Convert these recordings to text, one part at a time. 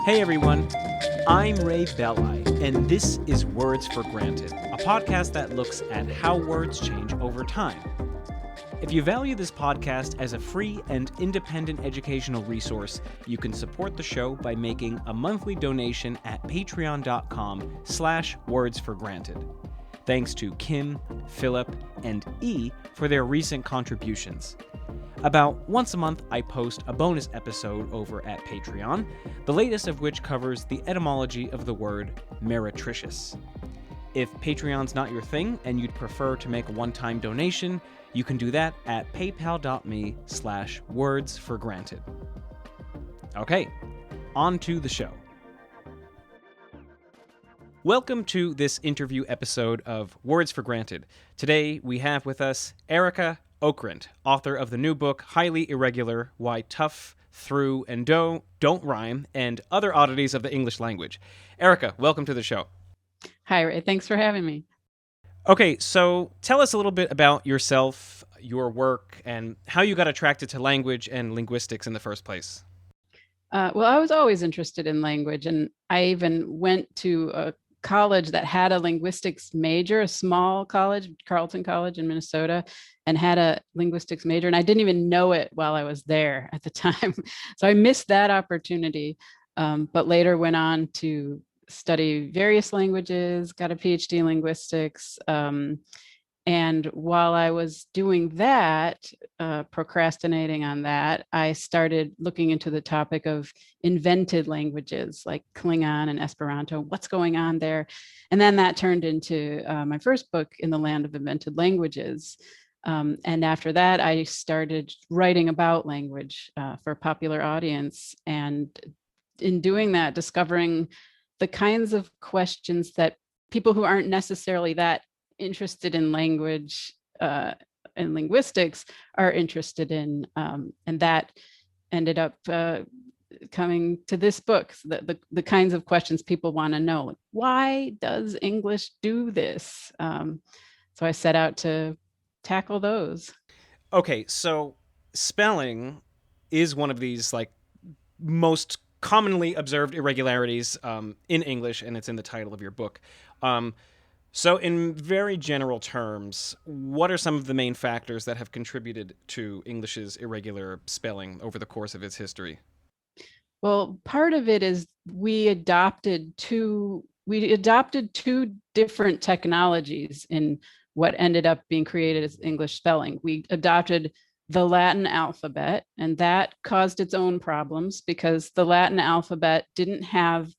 Hey everyone, I'm Ray Belli, and this is Words for Granted, a podcast that looks at how words change over time. If you value this podcast as a free and independent educational resource, you can support the show by making a monthly donation at patreon.com/wordsforgranted. Thanks to Kim, Philip, and E for their recent contributions. About once a month, I post a bonus episode over at Patreon, the latest of which covers the etymology of the word meretricious. If Patreon's not your thing and you'd prefer to make a one-time donation, you can do that at paypal.me/wordsforgranted. Okay, on to the show. Welcome to this interview episode of Words for Granted. Today we have with us Arika Okrent, author of the new book Highly Irregular: Why Tough, Through, and Don't Rhyme, and Other Oddities of the English Language. Arika, welcome to the show. Hi, Ray. Thanks for having me. Okay, so tell us a little bit about yourself, your work, and how you got attracted to language and linguistics in the first place. Well, I was always interested in language, and I even went to a college that had a linguistics major, a small college, Carleton College in Minnesota, and had a linguistics major. And I didn't even know it while I was there at the time. So I missed that opportunity, but later went on to study various languages, got a PhD in linguistics. And while I was doing that, procrastinating on that, I started looking into the topic of invented languages like Klingon and Esperanto. What's going on there? And then that turned into my first book, In the Land of Invented Languages. And after that, I started writing about language for a popular audience. And in doing that, discovering the kinds of questions that people who aren't necessarily that interested in language and linguistics are interested in, and that ended up coming to this book. The kinds of questions people want to know, like, why does English do this? So I set out to tackle those. Okay, so spelling is one of these most commonly observed irregularities in English, and it's in the title of your book. So in very general terms, what are some of the main factors that have contributed to English's irregular spelling over the course of its history? Well, part of it is we adopted two different technologies in what ended up being created as English spelling. We adopted the Latin alphabet, and that caused its own problems because the Latin alphabet didn't have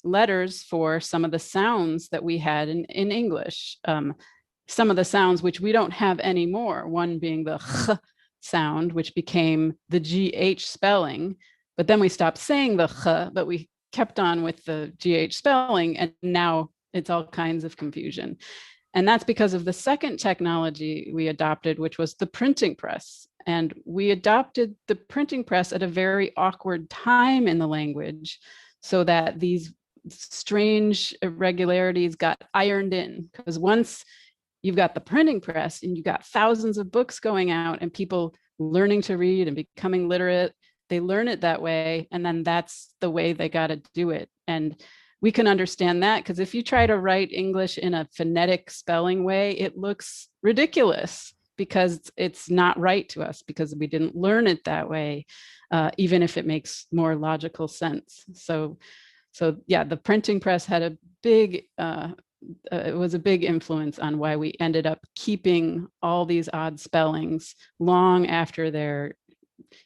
letters for some of the sounds that we had in English. Some of the sounds which we don't have anymore, one being the ch sound, which became the GH spelling. But then we stopped saying the ch, but we kept on with the GH spelling, and now it's all kinds of confusion. And that's because of the second technology we adopted, which was the printing press. And we adopted the printing press at a very awkward time in the language so that these strange irregularities got ironed in. Because once you've got the printing press and you've got thousands of books going out and people learning to read and becoming literate, they learn it that way. And then that's the way they got to do it. And we can understand that because if you try to write English in a phonetic spelling way, it looks ridiculous because it's not right to us because we didn't learn it that way, even if it makes more logical sense. So yeah, the printing press had a big, it was a big influence on why we ended up keeping all these odd spellings long after their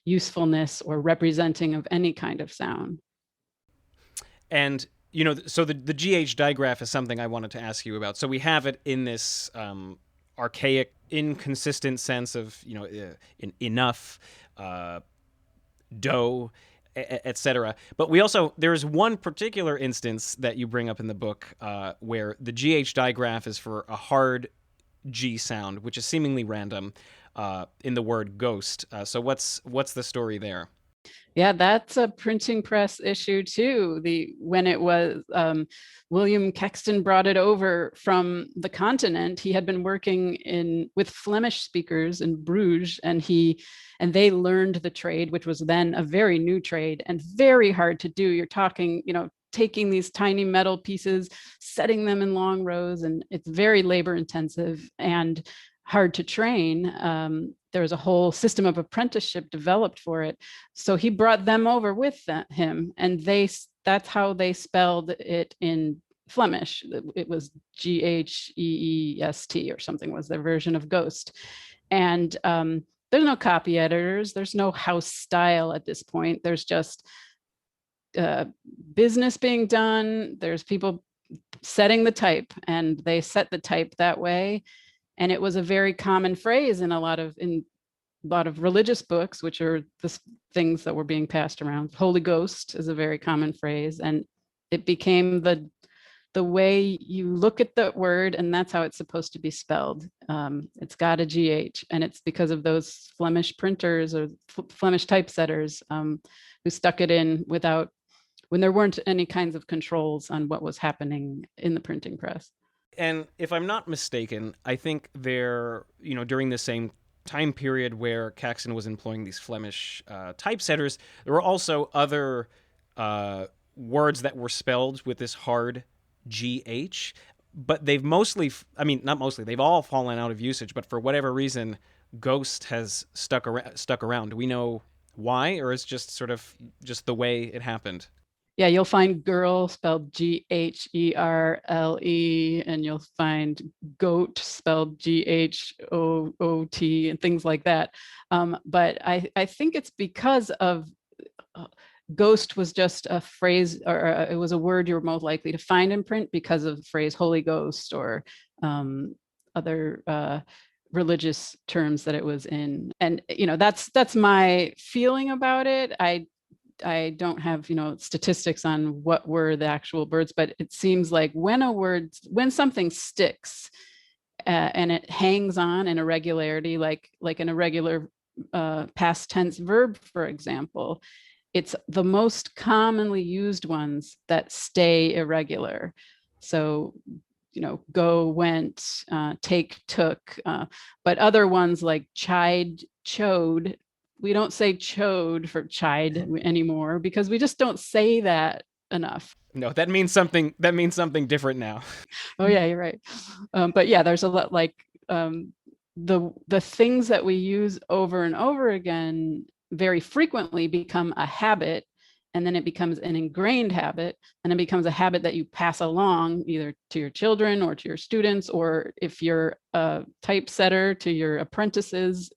usefulness or representing of any kind of sound. And, so the GH digraph is something I wanted to ask you about. So we have it in this archaic, inconsistent sense of, enough, dough, etc. But there's one particular instance that you bring up in the book where the GH digraph is for a hard G sound, which is seemingly random in the word ghost. So what's the story there? Yeah, that's a printing press issue too. When it was William Caxton brought it over from the continent, he had been working in with Flemish speakers in Bruges, and they learned the trade, which was then a very new trade and very hard to do. You're talking, taking these tiny metal pieces, setting them in long rows, and it's very labor intensive and hard to train. There was a whole system of apprenticeship developed for it. So he brought them over with him, and that's how they spelled it in Flemish. It was Gheest or something was their version of ghost. And there's no copy editors. There's no house style at this point. There's just business being done. There's people setting the type, and they set the type that way. And it was a very common phrase in a lot of religious books, which are the things that were being passed around. Holy Ghost is a very common phrase, and it became the way you look at the word, and that's how it's supposed to be spelled. It's got a GH, and it's because of those Flemish printers or Flemish typesetters who stuck it in when there weren't any kinds of controls on what was happening in the printing press. And if I'm not mistaken, I think during the same time period where Caxton was employing these Flemish typesetters, there were also other words that were spelled with this hard GH, but they've not mostly, they've all fallen out of usage, but for whatever reason, ghost has stuck around. Do we know why, or is just sort of just the way it happened? Yeah, you'll find girl spelled Gherle, and you'll find goat spelled Ghoot, and things like that. But I think it's because of ghost was just a phrase, or it was a word you were most likely to find in print because of the phrase Holy Ghost or other religious terms that it was in. And that's my feeling about it. I don't have, statistics on what were the actual words, but it seems like when something sticks and it hangs on in a regularity, like an irregular past tense verb, for example, it's the most commonly used ones that stay irregular. So, go, went, take, took, but other ones like chide, chode, we don't say chode for chide anymore because we just don't say that enough. No, that means something different now. Oh yeah, you're right. But yeah, there's a lot like the things that we use over and over again very frequently become a habit, and then it becomes an ingrained habit, and it becomes a habit that you pass along either to your children or to your students, or if you're a typesetter, to your apprentices.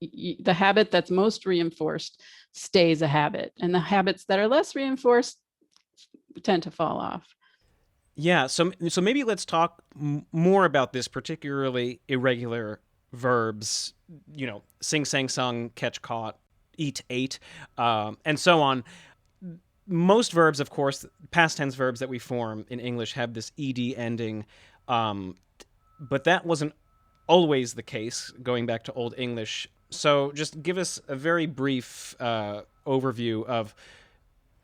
The habit that's most reinforced stays a habit, and the habits that are less reinforced tend to fall off. Yeah, so maybe let's talk more about this, particularly irregular verbs. Sing, sang, sung, catch, caught, eat, ate, and so on. Most verbs, of course, past tense verbs that we form in English have this ed ending, but that wasn't always the case going back to Old English. So just give us a very brief overview of,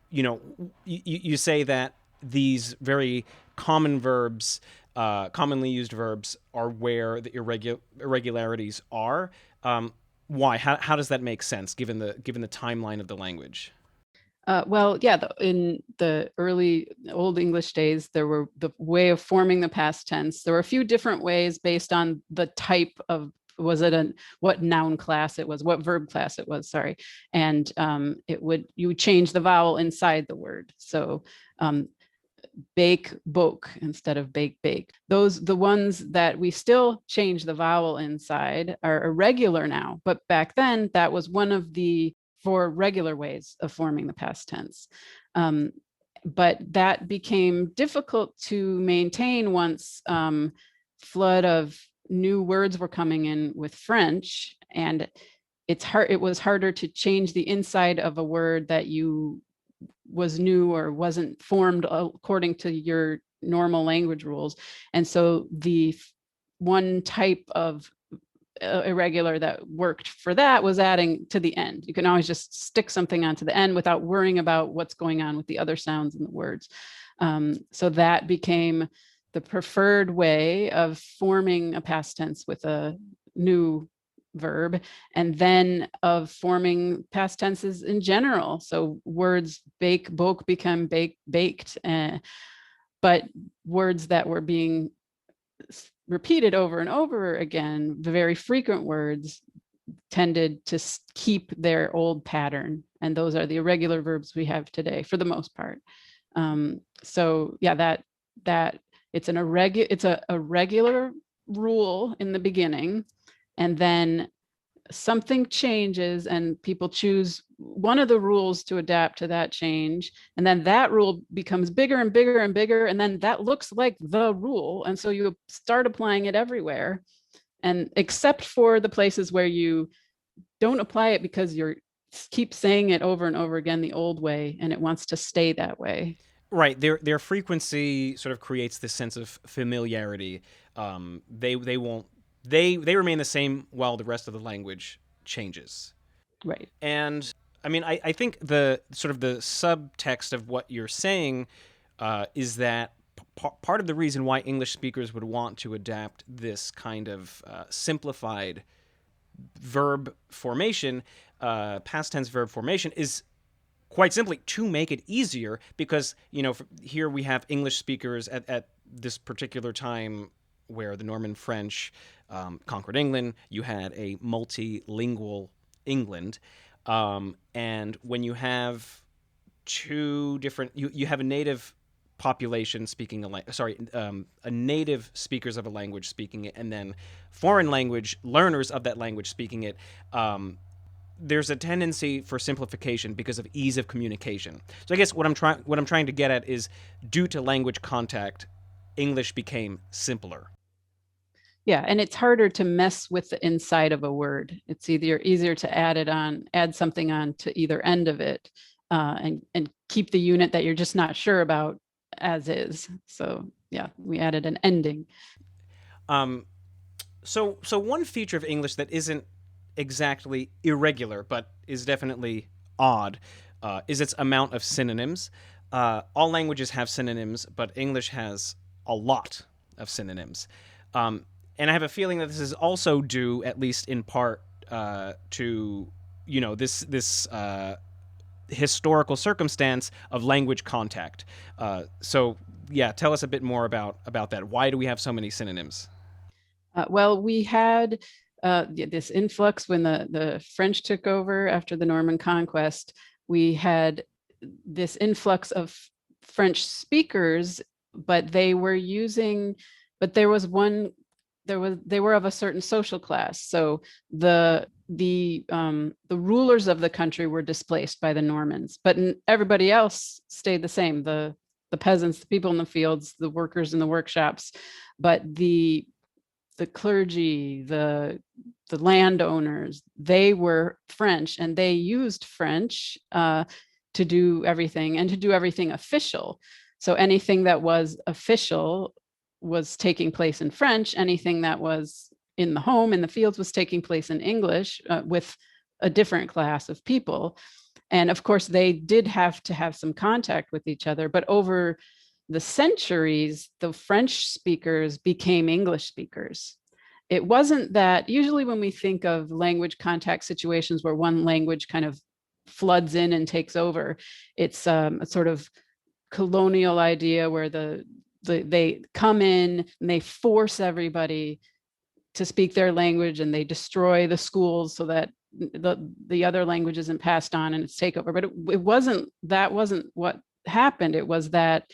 you say that these very common verbs, commonly used verbs, are where the irregularities are. Why? How does that make sense given the timeline of the language? Well, yeah, in the early Old English days, there were the way of forming the past tense. There were a few different ways based on the type of, what noun class it was, what verb class it was, sorry. And you would change the vowel inside the word. So bake, boke instead of bake, bake. The ones that we still change the vowel inside are irregular now, but back then that was one of the 4 regular ways of forming the past tense. But that became difficult to maintain once flood of new words were coming in with French, and it was harder to change the inside of a word that was new or wasn't formed according to your normal language rules. And so the one type of irregular that worked for that was adding to the end. You can always just stick something onto the end without worrying about what's going on with the other sounds in the words. So that became the preferred way of forming a past tense with a new verb, and then of forming past tenses in general. So words boke become baked, but words that were being repeated over and over again, the very frequent words, tended to keep their old pattern. And those are the irregular verbs we have today for the most part. So yeah, that it's a regular rule in the beginning, and then something changes and people choose one of the rules to adapt to that change, and then that rule becomes bigger and bigger and bigger, and then that looks like the rule, and so you start applying it everywhere, and except for the places where you don't apply it because you're keep saying it over and over again the old way and it wants to stay that way. Right. Their frequency sort of creates this sense of familiarity. They won't they remain the same while the rest of the language changes. Right. And I mean, I think the sort of the subtext of what you're saying is that part of the reason why English speakers would want to adapt this kind of simplified verb formation, past tense verb formation, is quite simply to make it easier, because, you know, here we have English speakers at this particular time where the Norman French conquered England. You had a multilingual England. And when you have two different, you have a native population speaking a native speakers of a language speaking it, and then foreign language learners of that language speaking it. There's a tendency for simplification because of ease of communication. So I guess what I'm trying to get at is, due to language contact, English became simpler. Yeah, and it's harder to mess with the inside of a word. It's easier to add something on to either end of it, and keep the unit that you're just not sure about as is. So yeah, we added an ending. So one feature of English that isn't exactly irregular, but is definitely odd, is its amount of synonyms. All languages have synonyms, but English has a lot of synonyms. And I have a feeling that this is also due, at least in part, to, you know, this historical circumstance of language contact. So yeah, tell us a bit more about that. Why do we have so many synonyms? Well, we had this influx when the French took over after the Norman conquest. We had this influx of French speakers, but they were they were of a certain social class. So the rulers of the country were displaced by the Normans, but everybody else stayed the same. The peasants, the people in the fields, the workers in the workshops, but the clergy, the landowners, they were French, and they used French to do everything, and to do everything official. So anything that was official was taking place in French. Anything that was in the home, in the fields, was taking place in English, with a different class of people. And of course, they did have to have some contact with each other, but over the centuries, the French speakers became English speakers. It wasn't that, usually when we think of language contact situations where one language kind of floods in and takes over, it's a sort of colonial idea where they come in and they force everybody to speak their language, and they destroy the schools so that the other language isn't passed on and it's takeover. But that wasn't what happened. It was that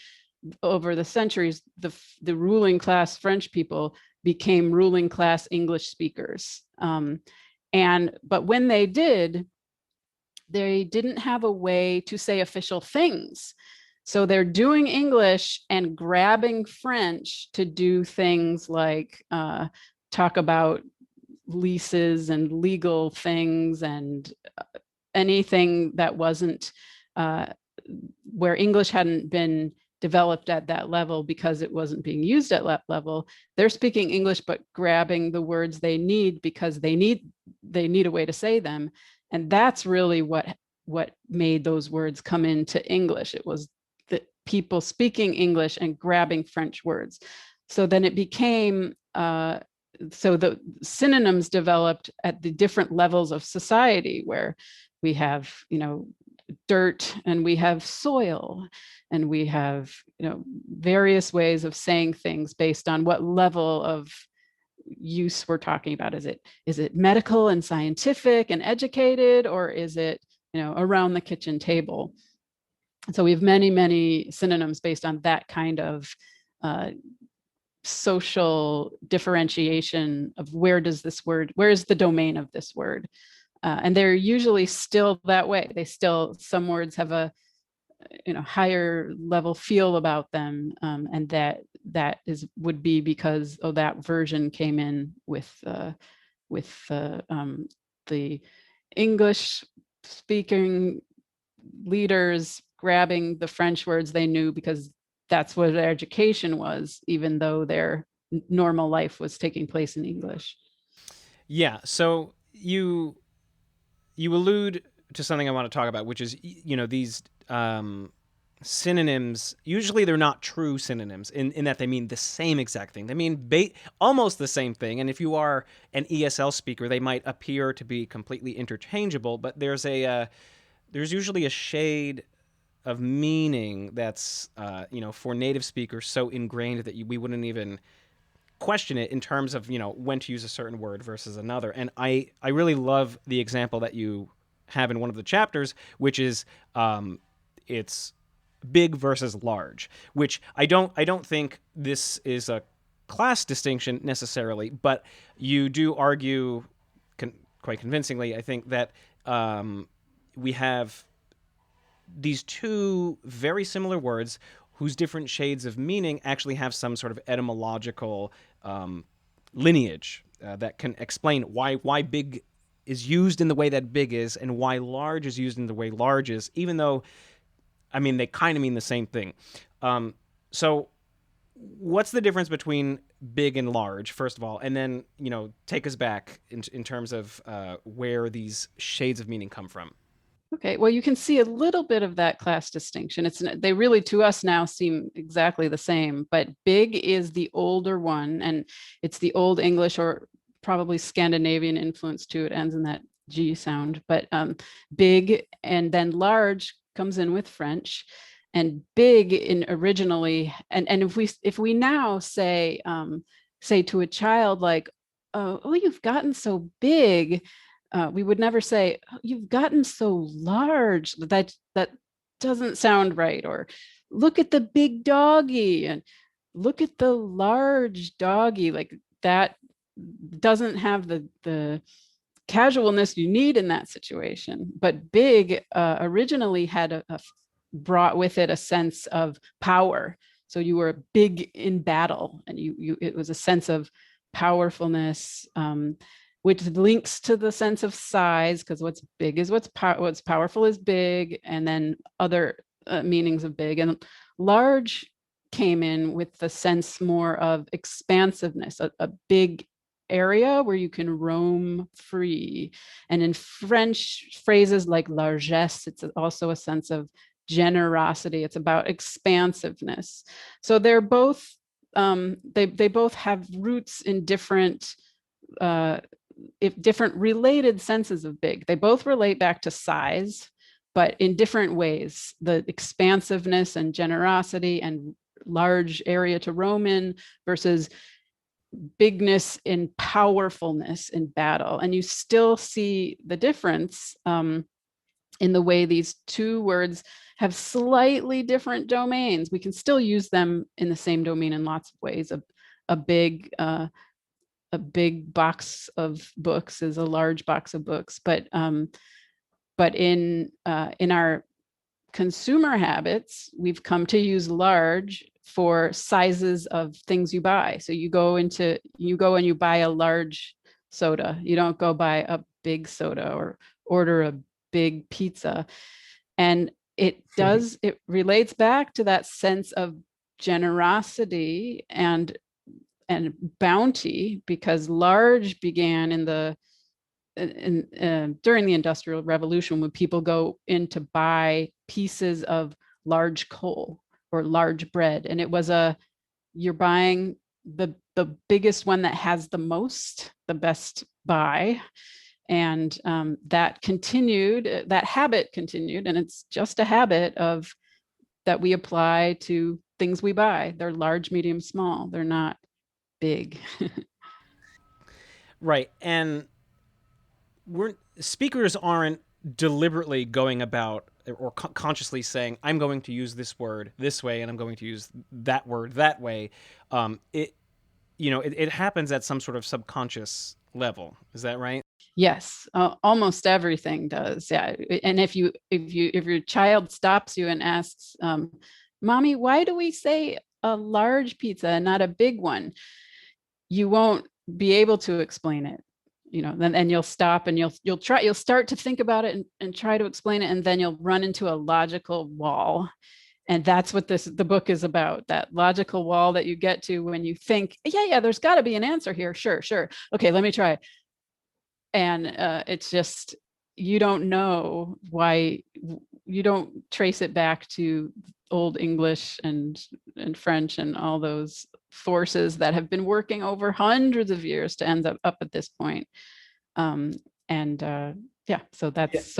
over the centuries, the ruling class French people became ruling class English speakers. But when they didn't have a way to say official things. So they're doing English and grabbing French to do things like talk about leases and legal things, and anything that wasn't where English hadn't been developed at that level because it wasn't being used at that level. They're speaking English, but grabbing the words they need because they need a way to say them. And that's really what made those words come into English. It was the people speaking English and grabbing French words. So then it became, so the synonyms developed at the different levels of society, where we have, dirt, and we have soil, and we have, various ways of saying things based on what level of use we're talking about. Is it medical and scientific and educated, or is it, around the kitchen table? So we have many, many synonyms based on that kind of social differentiation of where is the domain of this word. And they're usually still that way. Some words have a higher level feel about them, and that would be because that version came in with the English speaking leaders grabbing the French words they knew because that's what their education was, even though their normal life was taking place in English. Yeah. So you allude to something I want to talk about, which is, these synonyms. Usually they're not true synonyms in that they mean the same exact thing. They mean almost the same thing. And if you are an ESL speaker, they might appear to be completely interchangeable, but there's usually a shade of meaning that's, for native speakers so ingrained that we wouldn't even question it in terms of, when to use a certain word versus another. And I really love the example that you have in one of the chapters, which is it's big versus large, which I don't think this is a class distinction necessarily, but you do argue quite convincingly, I think, that we have these two very similar words whose different shades of meaning actually have some sort of etymological lineage that can explain why big is used in the way that big is and why large is used in the way large is, even though, they kind of mean the same thing. So what's the difference between big and large, first of all, and then, take us back in terms of where these shades of meaning come from? Okay, well, you can see a little bit of that class distinction. They really, to us now, seem exactly the same, but big is the older one, and it's the Old English or probably Scandinavian influence too. It ends in that G sound, but big, and then large comes in with French, and big in originally, and if we now say to a child like, oh, you've gotten so big. We would never say, oh, you've gotten so large. That doesn't sound right. Or look at the big doggy and look at the large doggy. Like that doesn't have the casualness you need in that situation. But big originally had brought with it a sense of power. So you were big in battle, and it was a sense of powerfulness, which links to the sense of size, because what's big is what's powerful is big, and then other meanings of big. And large came in with the sense more of expansiveness, a big area where you can roam free. And in French phrases like largesse, it's also a sense of generosity. It's about expansiveness. So they're both, they both have roots in different related senses of big. They both relate back to size, but in different ways. The expansiveness and generosity and large area to roam in versus bigness in powerfulness in battle. And you still see the difference in the way these two words have slightly different domains. We can still use them in the same domain in lots of ways. A big box of books is a large box of books, but in our consumer habits, we've come to use large for sizes of things you buy. So you go and you buy a large soda. You don't go buy a big soda or order a big pizza. And it relates back to that sense of generosity and bounty, because large began during the Industrial Revolution, when people go in to buy pieces of large coal or large bread, and you're buying the biggest one that has the best buy. And that habit continued, and it's just a habit that we apply to things we buy. They're large, medium, small. They're not big. Right. And speakers aren't deliberately going about or consciously saying, I'm going to use this word this way and I'm going to use that word that way. It happens at some sort of subconscious level. Is that right? Yes, almost everything does. Yeah, and if your child stops you and asks, "Mommy, why do we say a large pizza and not a big one?" You won't be able to explain it. Then you'll stop and you'll start to think about it and try to explain it, and then you'll run into a logical wall. And that's what the book is about, that logical wall that you get to when you think, yeah, there's got to be an answer here. Sure. Okay, let me try. And it's just, you don't know why. You don't trace it back to Old English and French and all those forces that have been working over hundreds of years to end up at this point. So that's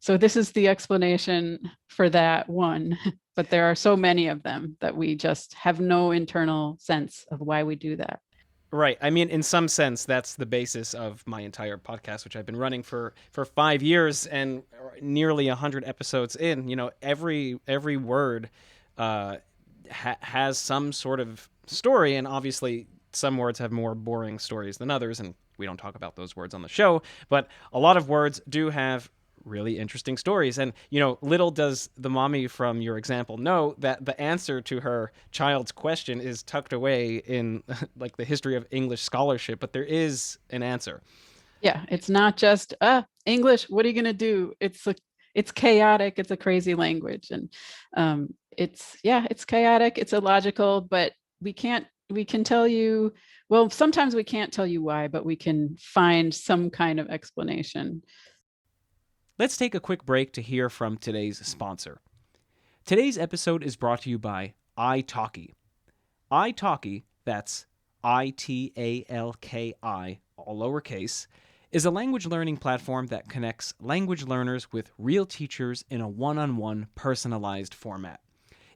so this is the explanation for that one. But there are so many of them that we just have no internal sense of why we do that. Right. I mean, in some sense, that's the basis of my entire podcast, which I've been running for 5 years and nearly 100 episodes in. Every word has some sort of story, and obviously some words have more boring stories than others, and we don't talk about those words on the show, but a lot of words do have really interesting stories. And, little does the mommy from your example know that the answer to her child's question is tucked away in like the history of English scholarship, but there is an answer. Yeah, it's not just English, what are you going to do? It's chaotic, it's a crazy language, and it's chaotic, it's illogical, but we can tell you, well, sometimes we can't tell you why, but we can find some kind of explanation. Let's take a quick break to hear from today's sponsor. Today's episode is brought to you by italki. italki, that's ITALKI, all lowercase, is a language learning platform that connects language learners with real teachers in a one-on-one personalized format.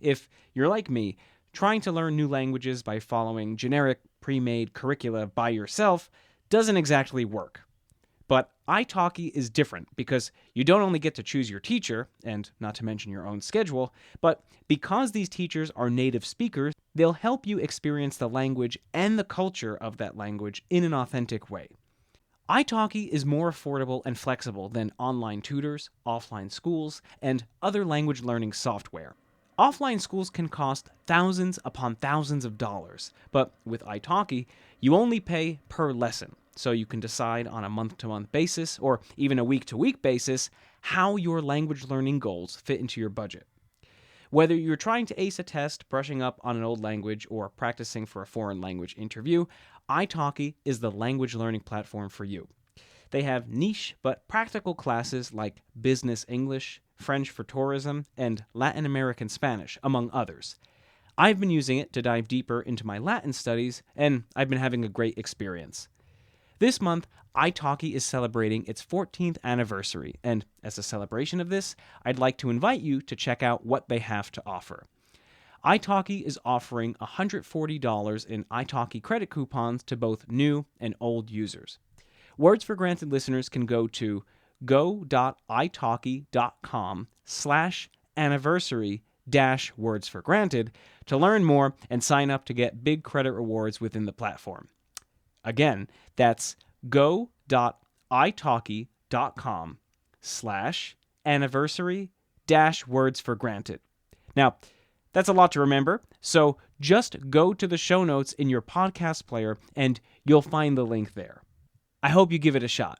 If you're like me, trying to learn new languages by following generic pre-made curricula by yourself doesn't exactly work. But italki is different because you don't only get to choose your teacher, and not to mention your own schedule, but because these teachers are native speakers, they'll help you experience the language and the culture of that language in an authentic way. italki is more affordable and flexible than online tutors, offline schools, and other language learning software. Offline schools can cost thousands upon thousands of dollars, but with italki, you only pay per lesson. So you can decide on a month-to-month basis or even a week-to-week basis how your language learning goals fit into your budget. Whether you're trying to ace a test, brushing up on an old language, or practicing for a foreign language interview, italki is the language learning platform for you. They have niche but practical classes like Business English, French for Tourism, and Latin American Spanish, among others. I've been using it to dive deeper into my Latin studies, and I've been having a great experience. This month, italki is celebrating its 14th anniversary, and as a celebration of this, I'd like to invite you to check out what they have to offer. italki is offering $140 in italki credit coupons to both new and old users. Words for Granted listeners can go to go.italki.com/anniversary-words-for-granted to learn more and sign up to get big credit rewards within the platform. Again, that's go.italki.com/anniversary-words-for-granted. Now, that's a lot to remember, so just go to the show notes in your podcast player and you'll find the link there. I hope you give it a shot.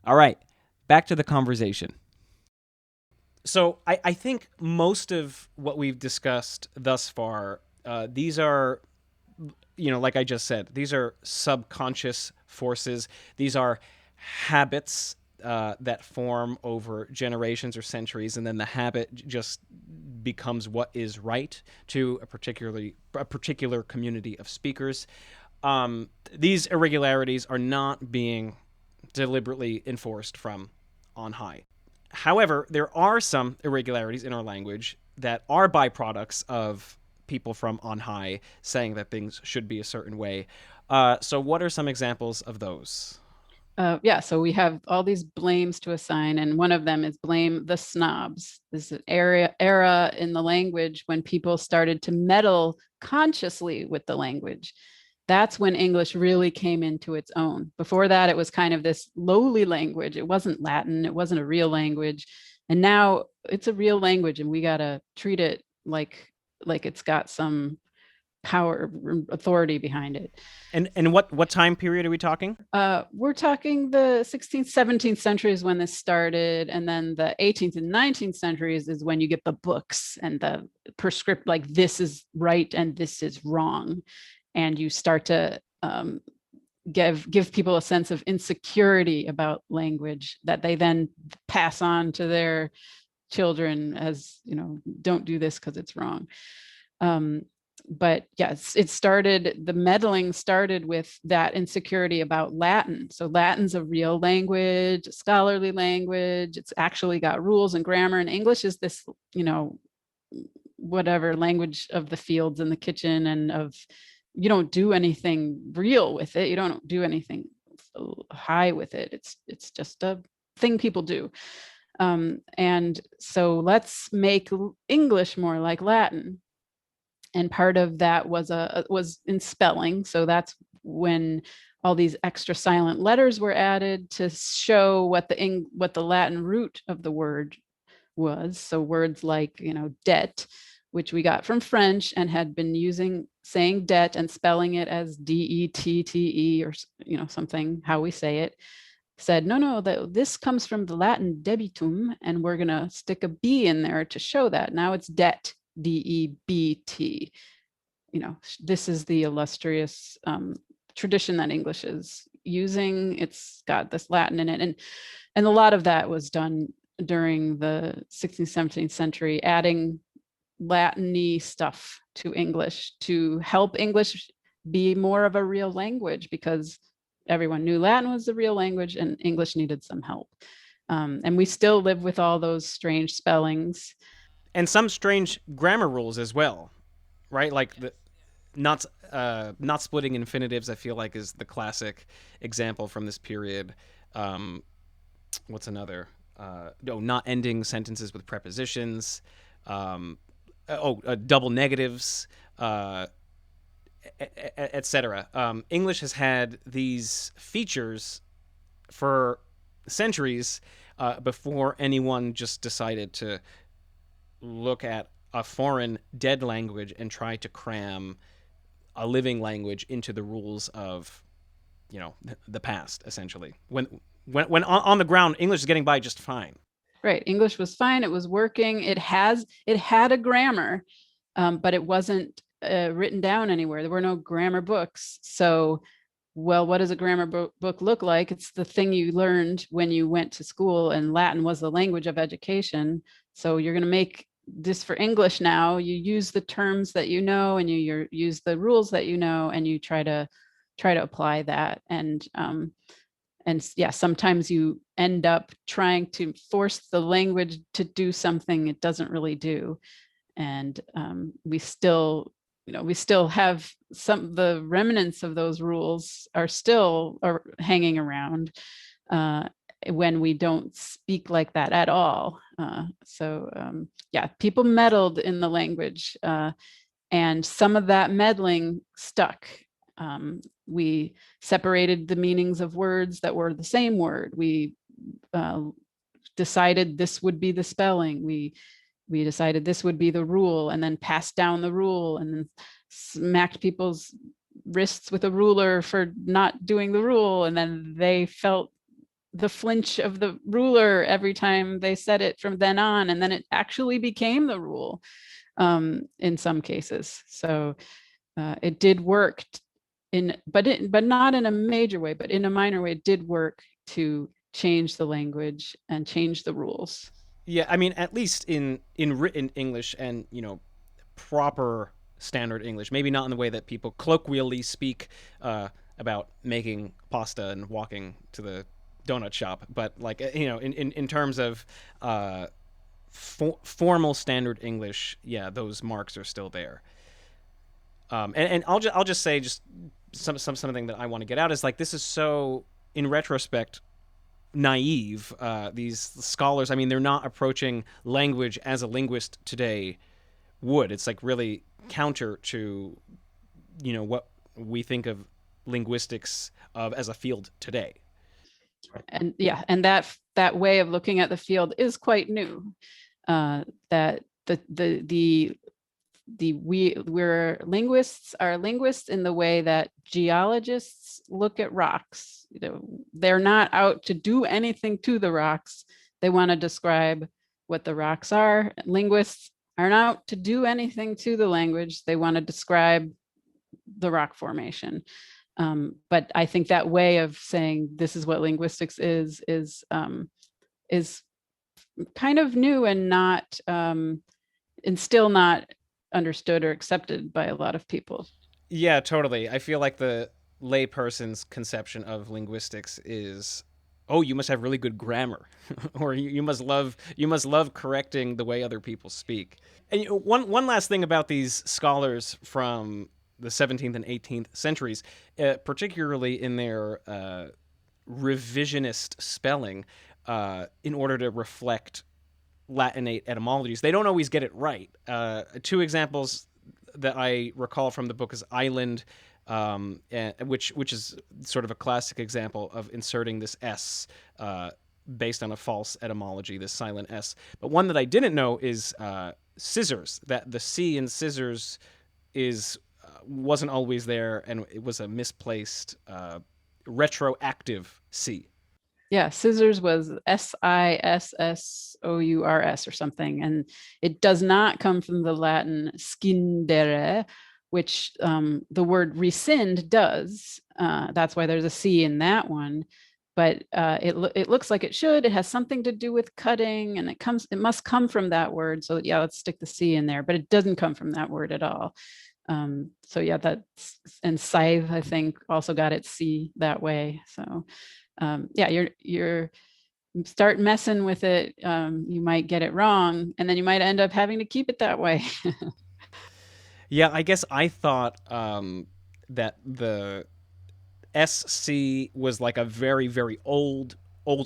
All right, back to the conversation. So I think most of what we've discussed thus far, these are, like I just said, these are subconscious forces. These are habits that form over generations or centuries, and then the habit just becomes what is right to a particular community of speakers. These irregularities are not being deliberately enforced from on high. However, there are some irregularities in our language that are byproducts of people from on high saying that things should be a certain way. So, what are some examples of those? Yeah, so we have all these blames to assign, and one of them is blame the snobs. This is an era in the language when people started to meddle consciously with the language. That's when English really came into its own. Before that, it was kind of this lowly language. It wasn't Latin, it wasn't a real language. And now it's a real language, and we got to treat it like it's got some power, authority behind it. And what time period are we talking? We're talking the 16th, 17th centuries when this started, and then the 18th and 19th centuries is when you get the books and the prescript, like this is right and this is wrong, and you start to give people a sense of insecurity about language that they then pass on to their children as, don't do this because it's wrong. But yes, the meddling started with that insecurity about Latin. So Latin's a real language, a scholarly language. It's actually got rules and grammar, and English is this, whatever language of the fields and the kitchen, and of, you don't do anything real with it. You don't do anything high with it. It's just a thing people do. And so let's make English more like Latin. And part of that was in spelling. So that's when all these extra silent letters were added to show what the Latin root of the word was. So words like, debt, which we got from French and had been saying debt and spelling it as D-E-T-T-E, or, something, how we say it, said, no, this comes from the Latin debitum, and we're going to stick a B in there to show that. Now it's debt, D-E-B-T. This is the illustrious tradition that English is using. It's got this Latin in it. And a lot of that was done during the 16th, 17th century, adding Latin-y stuff to English to help English be more of a real language, because everyone knew Latin was the real language and English needed some help. And we still live with all those strange spellings. And some strange grammar rules as well, right? Like not splitting infinitives, I feel like, is the classic example from this period. What's another? Not ending sentences with prepositions. Double negatives, etc. English has had these features for centuries before anyone just decided to look at a foreign dead language and try to cram a living language into the rules of, the past, essentially. When on the ground, English is getting by just fine. Right. English was fine. It was working. It had a grammar, but it wasn't written down anywhere. There were no grammar books. So, well, what does a grammar book look like? It's the thing you learned when you went to school, and Latin was the language of education. So you're going to make this for English now. You use the terms that you know, and you use the rules that you know, and you try to apply that. And yeah, sometimes you end up trying to force the language to do something it doesn't really do. And we still have the remnants of those rules are still hanging around when we don't speak like that at all. Yeah, people meddled in the language, and some of that meddling stuck. We separated the meanings of words that were the same word. We decided this would be the spelling. We decided this would be the rule, and then passed down the rule, and then smacked people's wrists with a ruler for not doing the rule, and then they felt the flinch of the ruler every time they said it from then on, and then it actually became the rule in some cases. So it did work but not in a major way, but in a minor way, it did work to change the language and change the rules. Yeah, I mean, at least in written English and proper standard English. Maybe not in the way that people colloquially speak about making pasta and walking to the donut shop, but like in terms of formal standard English, yeah, those marks are still there. And I'll just say just something that I want to get out is like this is so in retrospect naive. These scholars, I mean, they're not approaching language as a linguist today would. It's like really counter to what we think of linguistics of as a field today. And yeah, and that way of looking at the field is quite new. That we're linguists are linguists in the way that geologists look at rocks. They're not out to do anything to the rocks. They want to describe what the rocks are. Linguists aren't out to do anything to the language. They want to describe the rock formation. But I think that way of saying this is what linguistics is kind of new and not and still not understood or accepted by a lot of people. Yeah, totally. I feel like the layperson's conception of linguistics is, oh, you must have really good grammar, or you must love correcting the way other people speak. And one last thing about these scholars from the 17th and 18th centuries, particularly in their revisionist spelling, in order to reflect Latinate etymologies, they don't always get it right. Two examples that I recall from the book is island, which is sort of a classic example of inserting this S based on a false etymology, this silent S. But one that I didn't know is scissors, that the C in scissors is wasn't always there, and it was a misplaced retroactive C. Yeah, scissors was Sissours or something, and it does not come from the Latin scindere, which the word rescind does. That's why there's a C in that one. But it looks like it should. It has something to do with cutting, and it must come from that word. So yeah, let's stick the C in there. But it doesn't come from that word at all. So yeah, and scythe, I think, also got its C that way. So yeah, you're start messing with it, you might get it wrong, and then you might end up having to keep it that way. Yeah, I guess I thought that the SC was like a very, very old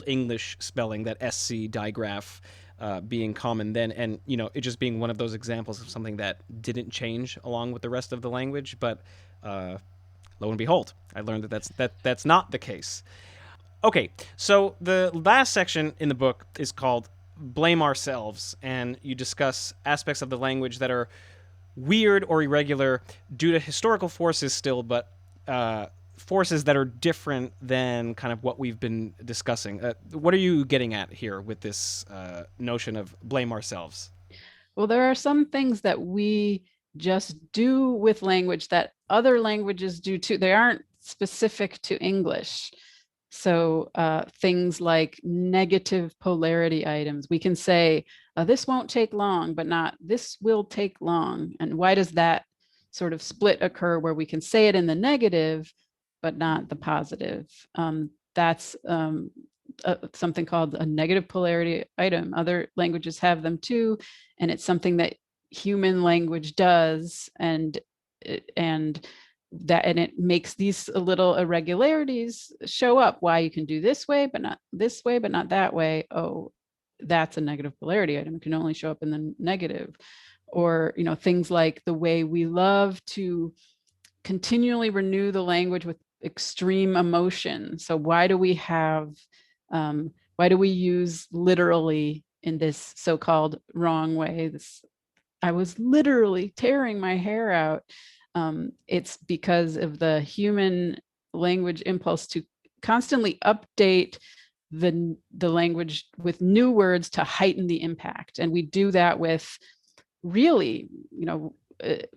English spelling, that SC digraph being common then, and it just being one of those examples of something that didn't change along with the rest of the language. But lo and behold, I learned that's not the case. Okay, so the last section in the book is called Blame Ourselves, and you discuss aspects of the language that are weird or irregular due to historical forces still, but forces that are different than kind of what we've been discussing. What are you getting at here with this notion of blame ourselves? Well, there are some things that we just do with language that other languages do too. They aren't specific to English. So things like negative polarity items, we can say, this won't take long, but not this will take long. And why does that sort of split occur where we can say it in the negative, but not the positive? That's something called a negative polarity item. Other languages have them too. And it's something that human language does. And it makes these little irregularities show up, why you can do this way but not this way, but not that way. Oh, that's a negative polarity item. It can only show up in the negative. Or things like the way we love to continually renew the language with extreme emotion. So why do we use literally in this so-called wrong way? I was literally tearing my hair out. It's because of the human language impulse to constantly update the language with new words to heighten the impact. And we do that with really,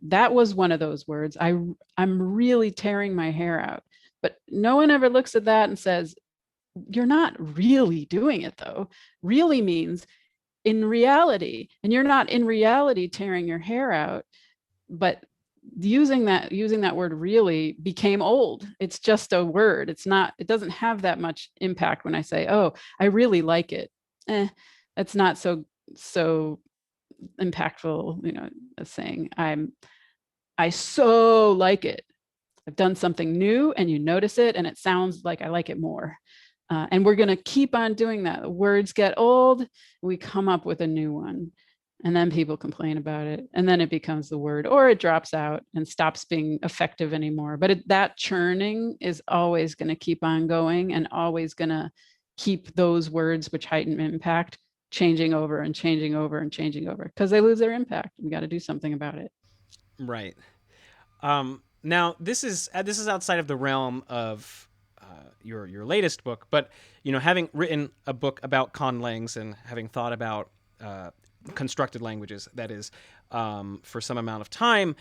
that was one of those words. I'm really tearing my hair out. But no one ever looks at that and says, you're not really doing it though. Really means in reality, and you're not in reality tearing your hair out, but using that word really became old. It's just a word. It doesn't have that much impact when I say, oh, I really like it. That's not so impactful, as saying I so like it. I've done something new and you notice it and it sounds like I like it more. And we're going to keep on doing that. Words get old, we come up with a new one, and then people complain about it, and then it becomes the word, or it drops out and stops being effective anymore. But that churning is always going to keep on going, and always going to keep those words which heighten impact changing over and changing over and changing over, because they lose their impact. We got to do something about it. Right. Now this is outside of the realm of your latest book, but having written a book about conlangs and having thought about constructed languages, that is, for some amount of time,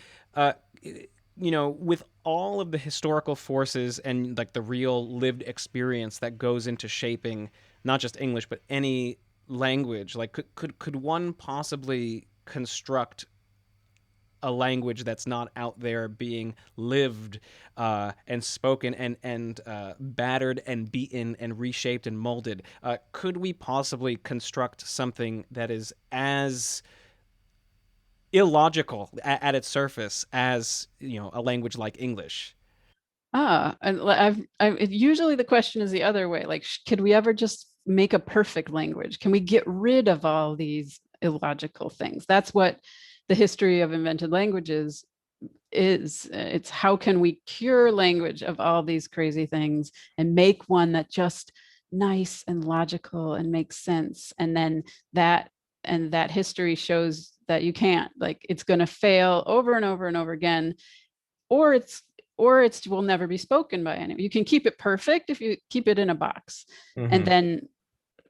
with all of the historical forces and like the real lived experience that goes into shaping not just English but any language, like could one possibly construct a language that's not out there being lived and spoken and battered and beaten and reshaped and molded? Could we possibly construct something that is as illogical at its surface as a language like English? And usually the question is the other way. Like, could we ever just make a perfect language? Can we get rid of all these illogical things? That's what the history of invented languages is. It's how can we cure language of all these crazy things and make one that just nice and logical and makes sense. And then that history shows that you can't. Like, it's going to fail over and over and over again, or it's will never be spoken by anyone. You can keep it perfect if you keep it in a box. Mm-hmm. And then,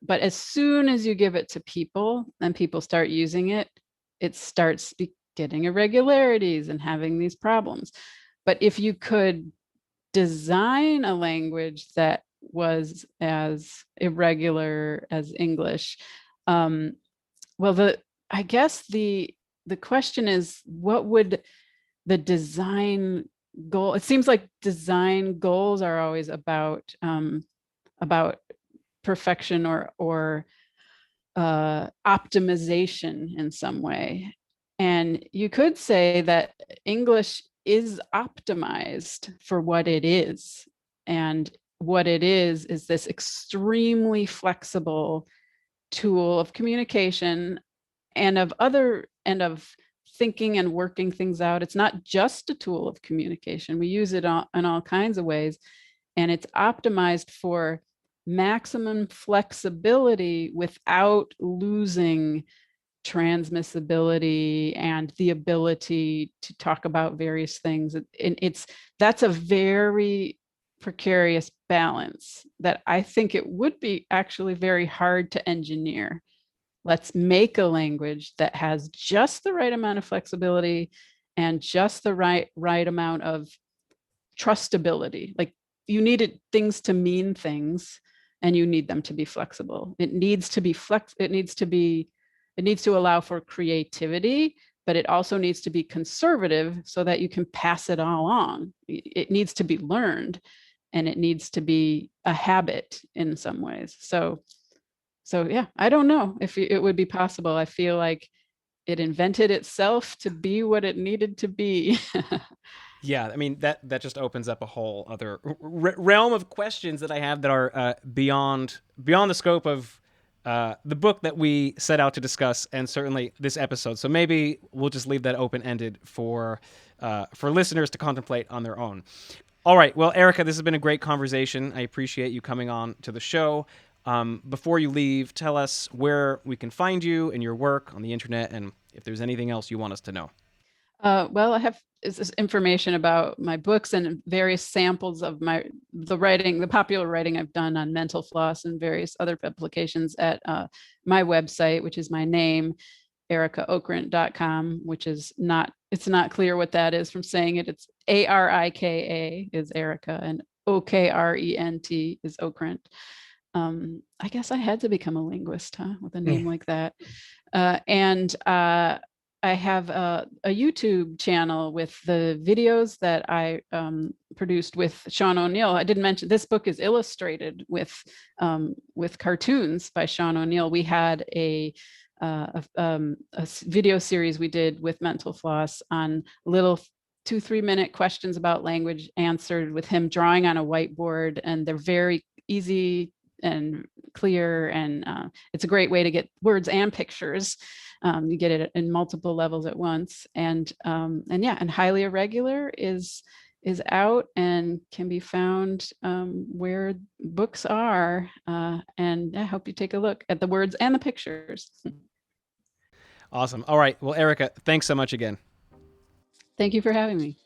but as soon as you give it to people and people start using it, it starts getting irregularities and having these problems. But if you could design a language that was as irregular as English, I guess the question is, what would the design goal? It seems like design goals are always about perfection or optimization in some way. And you could say that English is optimized for what it is. And what it is this extremely flexible tool of communication and of thinking and working things out. It's not just a tool of communication. We use it in all kinds of ways. And it's optimized for maximum flexibility without losing transmissibility and the ability to talk about various things. And that's a very precarious balance that I think it would be actually very hard to engineer. Let's make a language that has just the right amount of flexibility and just the right amount of trustability. Like, you needed things to mean things, and you need them to be flexible. It needs to be it needs to allow for creativity, but it also needs to be conservative so that you can pass it all on. It needs to be learned, and it needs to be a habit in some ways. So yeah, I don't know if it would be possible. I feel like it invented itself to be what it needed to be. Yeah, I mean that just opens up a whole other realm of questions that I have that are beyond the scope of the book that we set out to discuss, and certainly this episode. So maybe we'll just leave that open ended for listeners to contemplate on their own. All right, well, Arika, this has been a great conversation. I appreciate you coming on to the show. Before you leave, tell us where we can find you and your work on the internet, and if there's anything else you want us to know. Well, I have this information about my books and various samples of the writing, the popular writing I've done on mental floss and various other publications at my website, which is my name, arikaokrent.com, which is not, it's not clear what that is from saying it. It's Arika is Arika and Okrent is Okrent. I guess I had to become a linguist, huh, with a name like that. And I have a YouTube channel with the videos that I produced with Sean O'Neill. I didn't mention this book is illustrated with cartoons by Sean O'Neill. We had a video series we did with Mental Floss on little 2-3 minute questions about language answered with him drawing on a whiteboard, and they're very easy and clear, and it's a great way to get words and pictures. You get it in multiple levels at once, and yeah, and Highly Irregular is out and can be found where books are, and I hope you take a look at the words and the pictures. Awesome. All right. Well, Arika, thanks so much again. Thank you for having me.